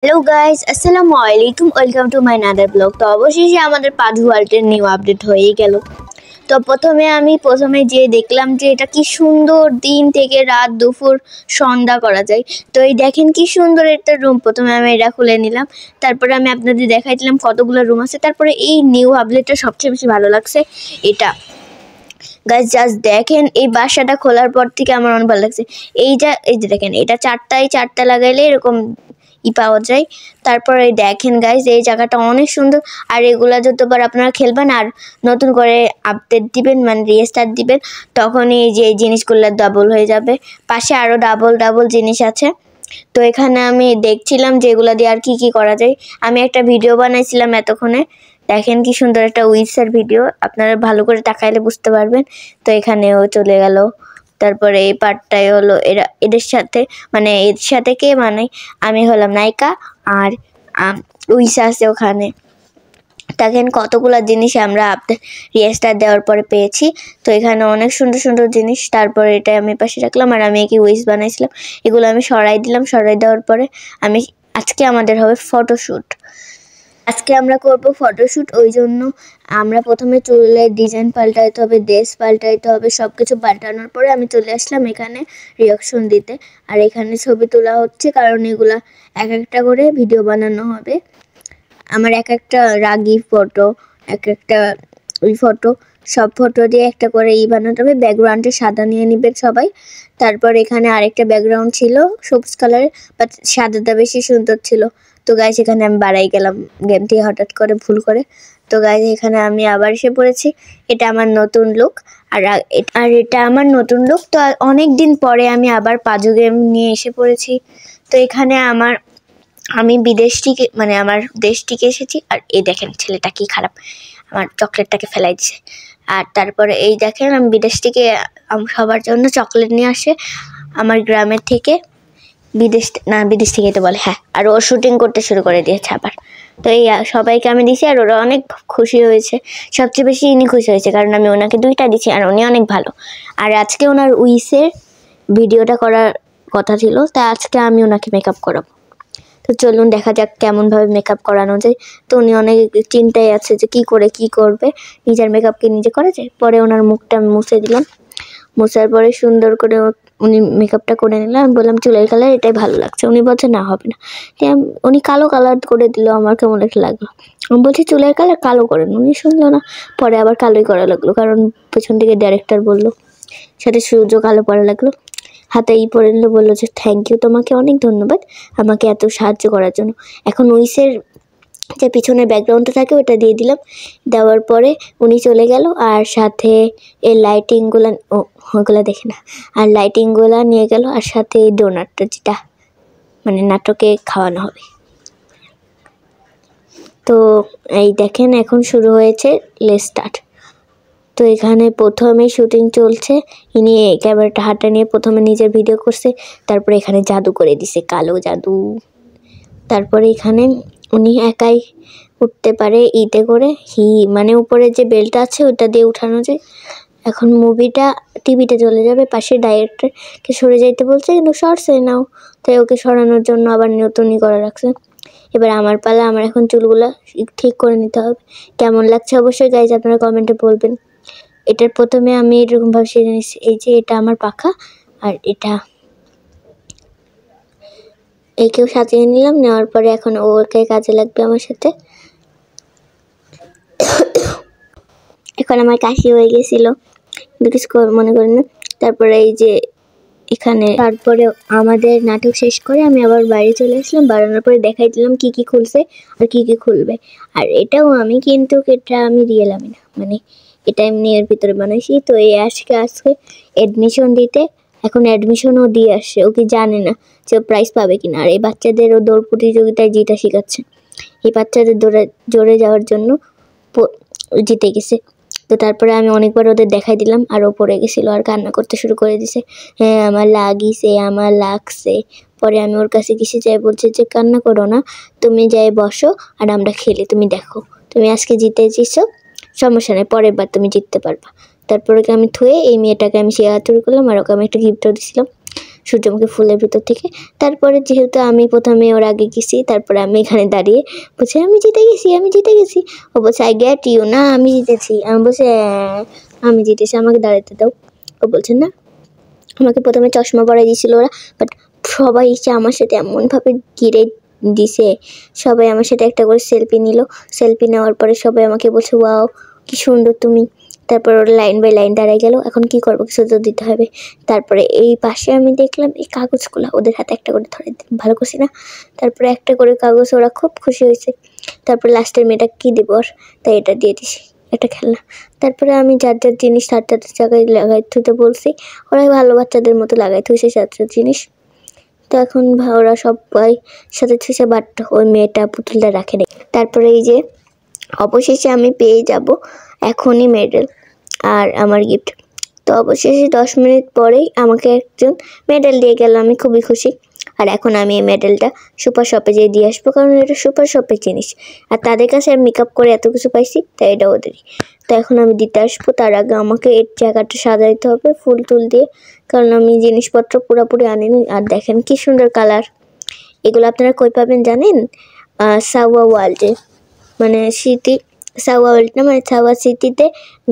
Hello guys, আসসালামু আলাইকুম। Welcome to my another blog. তো অবশেষে আমাদের পাঁচু ওয়ার্ল্ডের নিউ আপডেট হয়েই গেল। তো প্রথমে যে দেখলাম যে এটা কি সুন্দর, দিন থেকে রাত দুপুর সন্ধ্যা করা যায়। তো এই দেখেন কি সুন্দর একটা রুম। প্রথমে আমি এটা খুলে নিলাম, তারপরে আমি আপনাদের দেখাইছিলাম কতগুলো রুম আছে। তারপরে এই নিউ আপডেটটা সবচেয়ে বেশি ভালো লাগছে এটা। গাইস জাস্ট দেখেন, এই বাসাটা খোলার পর থেকে আমার অনেক ভালো লাগছে। এই যে দেখেন, এটা চারটা লাগাইলে এরকম পাওয়া যায়। তারপরে দেখেন গাইস, এই জায়গাটা অনেক সুন্দর। আর এগুলা যতবার আপনারা খেলবেন আর নতুন করে আপডেট দিবেন, মানে রিস্টার্ট দিবেন, তখন এই যে জিনিসগুলো ডাবল হয়ে যাবে। পাশে আরও ডাবল জিনিস আছে। তো এখানে আমি দেখছিলাম যে এগুলা দিয়ে আর কি করা যায়। আমি একটা ভিডিও বানাইছিলাম এতক্ষণে। দেখেন কি সুন্দর একটা উইসের ভিডিও, আপনারা ভালো করে তাকাইলে বুঝতে পারবেন। তো এখানেও চলে গেল। তারপরে এই পার্টটাই হলো এদের সাথে, মানে এর সাথে কে মানে আমি হলাম নায়িকা, আর উইস আছে ওখানে। দেখেন কতগুলো জিনিস আমরা রিস্টার্ট দেওয়ার পরে পেয়েছি। তো এখানে অনেক সুন্দর জিনিস। তারপরে এটা আমি পাশে রাখলাম, আর আমি কি উইস বানাইছিলাম এগুলো আমি সরাই দিলাম। সরাই দেওয়ার পরে আজকে আমাদের হবে ফটোশ্যুট। আজকে আমরা করব ফটোশ্যুট। ওই জন্য আমরা প্রথমে চুলের ডিজাইন পাল্টাইতে হবে, ড্রেস পাল্টাইতে হবে। সব কিছু পাল্টানোর পরে আমি চলে আসলাম এখানে রিয়াকশন দিতে। আর এখানে ছবি তোলা হচ্ছে, কারণ এগুলা এক একটা করে ভিডিও বানানো হবে। আমার এক একটা রাগি ফটো, এক একটা ওই ফটো, সব ফটো দিয়ে একটা করে বানাতে হবে। ব্যাকগ্রাউন্ডে সাদা নিয়ে নেবেন সবাই। তারপর এখানে আরেকটা ব্যাকগ্রাউন্ড ছিল সবুজ কালারের, বাট সাদাটা বেশি সুন্দর ছিল। তো গাইস এখানে আমি বাড়াই গেলাম গেমটি হঠাৎ করে ভুল করে। তো গাইস এখানে আমি আবার এসে পড়েছি। এটা আমার নতুন লুক। আর এটা আমার নতুন লুক। তো অনেক দিন পরে আমি আবার পাজু গেম নিয়ে এসে পড়েছি। তো এখানে আমি বিদেশ থেকে, মানে আমার দেশ থেকে এসেছি। আর এই দেখেন ছেলেটা কি খারাপ, আমার চকলেটটাকে ফেলাই দিছে। আর তারপরে এই দেখেন আমি বিদেশ থেকে সবার জন্য চকলেট নিয়ে আসে আমার গ্রামের থেকে। বিদেশ থেকে তো বলে, হ্যাঁ। আর ও শুটিং করতে শুরু করে দিয়েছে আবার। তো এই সবাইকে আমি দিছি, আর ওরা অনেক খুশি হয়েছে। সবচেয়ে বেশি ইনি খুশি হয়েছে, কারণ আমি ওনাকে 2টা দিচ্ছি, আর উনি অনেক ভালো। আর আজকে ওনার উইসের ভিডিওটা করার কথা ছিল, তাই আজকে আমি ওনাকে মেকআপ করাবো। তো চলুন দেখা যাক কেমনভাবে মেকআপ করানো যায়। তো উনি অনেক চিন্তায় আছে যে কি করবে, নিজের মেকআপকে নিজে করা যায়। পরে ওনার মুখটা আমি মুছে দিলাম। মোছার পরে সুন্দর করে উনি মেকআপটা করে নিলাম। আমি বললাম চুলের কালার এটাই ভালো লাগছে। উনি বলছে না, হবে না। উনি কালো কালার করে দিল, আমার কেমন একটা লাগলো। আমি বলছি চুলের কালার কালো করেন, উনি শুনলো না। পরে আবার কালোই করা লাগলো, কারণ পেছন থেকে ডাইরেক্টর বললো। সাথে সূর্য কালো পড়া লাগলো। হাতে পরে নিল, বললো যে থ্যাংক ইউ, তোমাকে অনেক ধন্যবাদ আমাকে এত সাহায্য করার জন্য। এখন উইসের যে পিছনের ব্যাকগ্রাউন্ডটা থাকে ওটা দিয়ে দিলাম। দেওয়ার পরে উনি চলে গেল, আর সাথে এই লাইটিংগুলো, ওগুলো দেখে না, আর লাইটিংগুলো নিয়ে গেল, আর সাথে এই ডোনাটটা, যেটা মানে নাটকে খাওয়ানো হবে। তো এই দেখেন এখন শুরু হয়েছে স্টার্ট। তো এখানে প্রথমে শুটিং চলছে। ইনি ক্যামেরাটা হাতে নিয়ে প্রথমে নিজের ভিডিও করছে, তারপরে এখানে জাদু করে দিছে, কালো জাদু। তারপরে এখানে উনি একাই উঠতে পারে করে, মানে উপরে যে বেলটা আছে ওটা দিয়ে উঠানো যায়। এখন মুভিটা টিভিতে চলে যাবে। পাশে ডাইরেক্টরকে সরে যাইতে বলছে, কিন্তু সরছে নাও। তাই ওকে সরানোর জন্য আবার নতুনই করে রাখছে। এবার আমার পালা, আমার এখন চুলগুলা ঠিক করে নিতে হবে। কেমন লাগছে অবশ্যই গাইজ আপনারা কমেন্টে বলবেন। এটার প্রথমে আমি এরকমভাবে সেরে নিচ্ছি। এই যে এটা আমার পাখা, আর এটা একেও সাজিয়ে নিলাম। নেওয়ার পরে এখন ওকে কাজে লাগবে আমার সাথে। এখন আমার কাশি হয়ে গেছিল, কিন্তু কিছু মনে করি না। তারপরে এই যে এখানে, তারপরে আমাদের নাটক শেষ করে আমি আবার বাইরে চলে আসলাম। বাড়ানোর পরে দেখাই দিলাম কি খুলছে আর কি খুলবে। আর এটাও আমি, কিন্তু এটা আমি রিয়েল আমি না, মানে এটা এমনি এর ভিতরে বানাইছি। তো এই আজকে অ্যাডমিশন দিতে, এখন অ্যাডমিশনও দিয়ে আসছে। ও কি জানে না যে প্রাইজ পাবে কিনা। আর এই বাচ্চাদেরও দৌড় প্রতিযোগিতায় জিতা শেখাচ্ছে। এই বাচ্চাদের জোরে যাওয়ার জন্য জিতে গেছে। তো তারপরে আমি অনেকবার ওদের দেখাই দিলাম, আর ও পড়ে গেছিলো আর কান্না করতে শুরু করে দিছে, হ্যাঁ আমার আমার লাগছে। পরে আমি ওর কাছে যাই, বলছে যে কান্না করো না, তুমি যাই বসো আর আমরা খেলি, তুমি দেখো, তুমি আজকে জিতেছিস, সমস্যা নেই, পরের বার তুমি জিততে পারবা। তারপরে আমি থুয়ে এই মেয়েটাকে আমি শেয়ার করলাম, আর ওকে আমি একটা গিফটও দিয়েছিলাম। সূর্যমুখী ফুলের ভিতর থেকে। তারপরে যেহেতু আমি প্রথমে ওর আগে গেছি, তারপরে আমি এখানে দাঁড়িয়ে বলছি আমি জিতে গেছি। ও বলছে আই গেট ইউ, না আমি জিতেছি। আমি বলছি আমি জিতেছি, আমাকে দাঁড়াতে দাও। ও বলছে না। আমাকে প্রথমে চশমা পরাই দিয়েছিল ওরা, বাট সবাই এসে আমার সাথে এমনভাবে ঘিরে দিছে, সবাই আমার সাথে একটা করে সেলফি নিল। সেলফি নেওয়ার পরে সবাই আমাকে বলছে ওয়াও কি সুন্দর তুমি। তারপর ওরা লাইন বাই লাইন দাঁড়ায় গেল, এখন কি করবো, কিছু তো দিতে হবে। তারপরে এই পাশে আমি দেখলাম এই কাগজগুলো ওদের হাতে একটা করে ধরে ভালো করছি না। তারপরে একটা করে কাগজ, ওরা খুব খুশি হয়েছে। তারপর লাস্টের মেয়েটা কী দিব ওর, তাই এটা দিয়ে দিছি, একটা খেলনা। তারপরে আমি যার জিনিস তার জায়গায় লাগাই থুতে বলছি, ওরাই ভালো বাচ্চাদের মতো লাগাই থুইছে যার জিনিস। তো এখন ওরা সবাই সাথে থুইছে, বাট ওই মেয়েটা পুতুলটা রাখে নি। তারপরে এই যে অবশেষে আমি পেয়ে যাব এখনই মেডেল আর আমার গিফট। তো অবশেষে 10 মিনিট পরেই আমাকে একজন মেডেল দিয়ে গেল, আমি খুবই খুশি। আর এখন আমি এই মেডেলটা সুপার শপে যেয়ে দিয়ে আসবো, কারণ এটা সুপার শপের জিনিস। আর তাদের কাছে আমি মেকআপ করে এত কিছু পাইছি, তাই এটা ওদেরই। তো এখন আমি দিতে আসবো, তার আগে আমাকে এর জায়গাটা সাজাইতে হবে ফুল টুল দিয়ে, কারণ আমি জিনিসপত্র পুরোপুরি আনিনি। আর দেখেন কি সুন্দর কালার। এগুলো আপনারা কই পাবেন জানেন? সাওয়া ওয়ার্ল্ডে, মানে সিটি সাওয়া ওয়ার্ল্ড না, মানে সাওয়া সিটিতে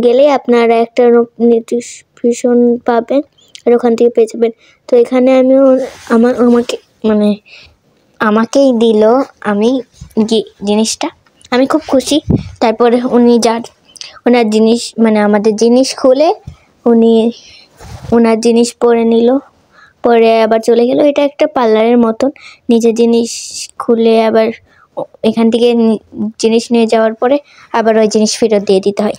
গেলে আপনারা একটা নোটিফিকেশন পাবেন, আর ওখান থেকে পেয়ে যাবেন। তো এখানে আমিও আমাকেই দিল আমি জিনিসটা, আমি খুব খুশি। তারপরে উনি ওনার জিনিস মানে আমাদের জিনিস খুলে উনি ওনার জিনিস পরে নিল, পরে আবার চলে গেল। এটা একটা পার্লারের মতন, নিজের জিনিস খুলে আবার এখান থেকে জিনিস নিয়ে যাওয়ার পরে আবার ওই জিনিস ফেরত দিয়ে দিতে হয়।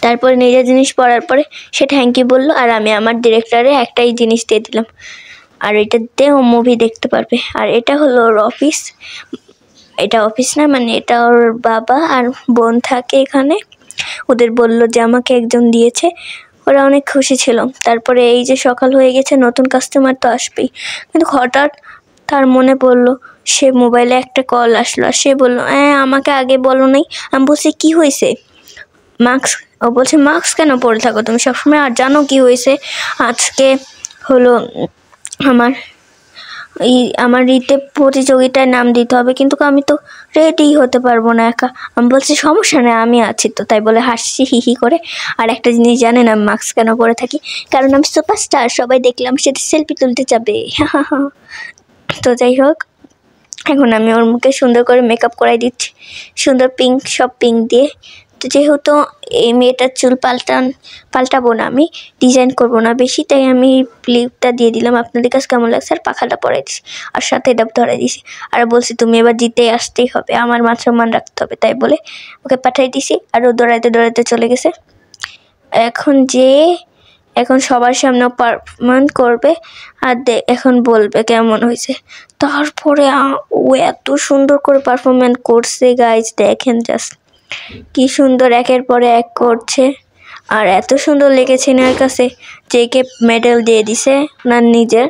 তারপরে নিজের জিনিস পরার পরে সে থ্যাংক ইউ বললো, আর আমি আমার ডিরেক্টরে একটাই জিনিস দিয়ে দিলাম, আর এটাতে ও মুভি দেখতে পারবে। আর এটা হলো ওর অফিস, এটা অফিস না, মানে এটা ওর বাবা আর বোন থাকে এখানে। ওদের বললো যে আমাকে একজন দিয়েছে, ওরা অনেক খুশি ছিল। তারপরে এই যে সকাল হয়ে গেছে, নতুন কাস্টমার তো আসবেই, কিন্তু হঠাৎ তার মনে পড়লো সে মোবাইলে একটা কল আসলো, আর সে বললো আমাকে আগে বলো নাই। আমি বলছি কি হয়েছে, মাস্ক। ও বলছে মাস্ক কেন পরে থাকো তুমি সবসময়? আর জানো কি হয়েছে, আজকে হলো আমার রিতে প্রতিযোগিতায় নাম দিতে হবে, কিন্তু আমি তো রেডি হতে পারবো না একা। আমি বলছি সমস্যা নেই, আমি আছি তো। তাই বলে হাসছি হি করে। আর একটা জিনিস জানেন আমি মাস্ক কেন পরে থাকি? কারণ আমি সুপারস্টার, সবাই দেখলাম সেটা সেলফি তুলতে যাবে। তো যাই হোক, এখন আমি ওর মুখে সুন্দর করে মেকআপ করাই দিচ্ছি, সুন্দর পিঙ্ক, সব পিঙ্ক দিয়ে। তো যেহেতু এই মেয়েটার চুল পাল্টাবো না, আমি ডিজাইন করবো না বেশি, তাই আমি ক্লিপটা দিয়ে দিলাম। আপনাদের কাছে কেমন লাগছে? আর পাখাটা পরাই দিছি, আর সাথে এটা ধরাই দিছি। আর বলছি তুমি এবার জিতে আসতেই হবে, আমার মান সম্মান রাখতে হবে। তাই বলে ওকে পাঠাই দিছি, আর ও দৌড়াইতে চলে গেছে। এখন সবার সামনে পারফরমেন্স করবে, আর এখন বলবে কেমন হয়েছে। তারপরে ও এত সুন্দর করে পারফরমেন্স করছে গাইজ, দেখেন জাস্ট কি সুন্দর একের পরে এক করছে। আর এত সুন্দর লেগেছে ওনার কাছে যে একে মেডেল দিয়ে দিছে ওনার নিজের।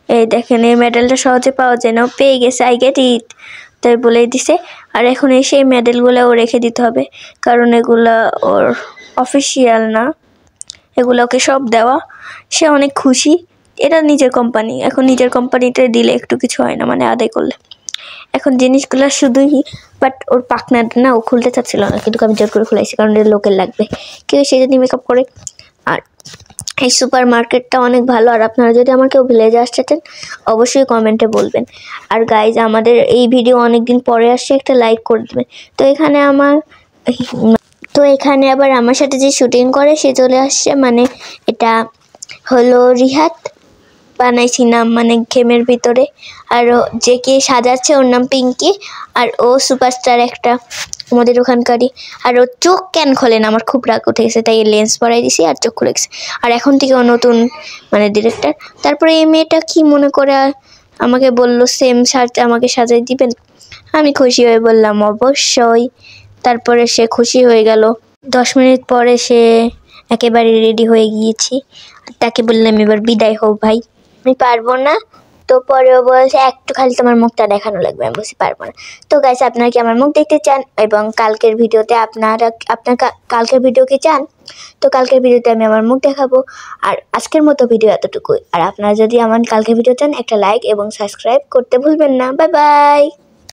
এই দেখেন, এই মেডেলটা সহজে পাওয়া যায় না, ও পেয়ে গেছে, আই গেট ইট, তাই বলেই দিছে। আর এখন এসে এই মেডেলগুলো ও রেখে দিতে হবে, কারণ এগুলা ওর অফিসিয়াল না, এগুলো ওকে সব দেওয়া। সে অনেক খুশি, এটা নিজের কোম্পানি, এখন নিজের কোম্পানিতে দিলে একটু কিছু হয় না, মানে আদায় করলে। এখন জিনিসগুলো শুধুই, বাট ওর পাখনাটা না ও খুলতে চাচ্ছিল না, কিন্তু আমি জোর করে খুলাইছি, কারণ এটা লোকের লাগবে, কেউ সেই জন্য মেকআপ করে। আর এই সুপার মার্কেটটা অনেক ভালো। আর আপনারা যদি আমার কেউ ভিলেজে আসতেন অবশ্যই কমেন্টে বলবেন। আর গাইজ, আমাদের এই ভিডিও অনেক দিন পরে আসছে, একটা লাইক করে দেবেন। তো এখানে আবার আমার সাথে যে শুটিং করে সে চলে আসছে, মানে এটা হলো রিহাত, বানাইছি নাম মানে গেমের ভিতরে। আর যে কে সাজাচ্ছে ওর নাম পিঙ্কি, আর ও সুপারস্টার একটা আমাদের ওখানকারই। আর ও চোখ কেন খোলে না, আমার খুব রাগ উঠে গেছে, তাই লেন্স পরাই দিছি আর চোখ খুলে গেছে। আর এখন থেকে ও নতুন মানে ডিরেক্টর। তারপরে এই মেয়েটা কি মনে করে আমাকে বললো সেম শার্ট আমাকে সাজাই দিবেন। আমি খুশি হয়ে বললাম অবশ্যই। তারপরে সে খুশি হয়ে গেল। 10 মিনিট পরে সে একেবারে রেডি হয়ে গিয়েছি। তাকে বললাম এবার বিদায় হও ভাই, আমি পারবো না, তো পরেও বলছে একটু খালি তোমার মুখটা দেখানো লাগবে। আমি বলছি পারবো না। তো গাইস আপনারা কি আমার মুখ দেখতে চান এবং কালকের ভিডিওতে আপনার কালকের ভিডিও কি চান? তো কালকের ভিডিওতে আমি আমার মুখ দেখাবো। আর আজকের মতো ভিডিও এতটুকুই। আর আপনারা যদি আমার কালকের ভিডিও চান একটা লাইক এবং সাবস্ক্রাইব করতে ভুলবেন না। Bye bye.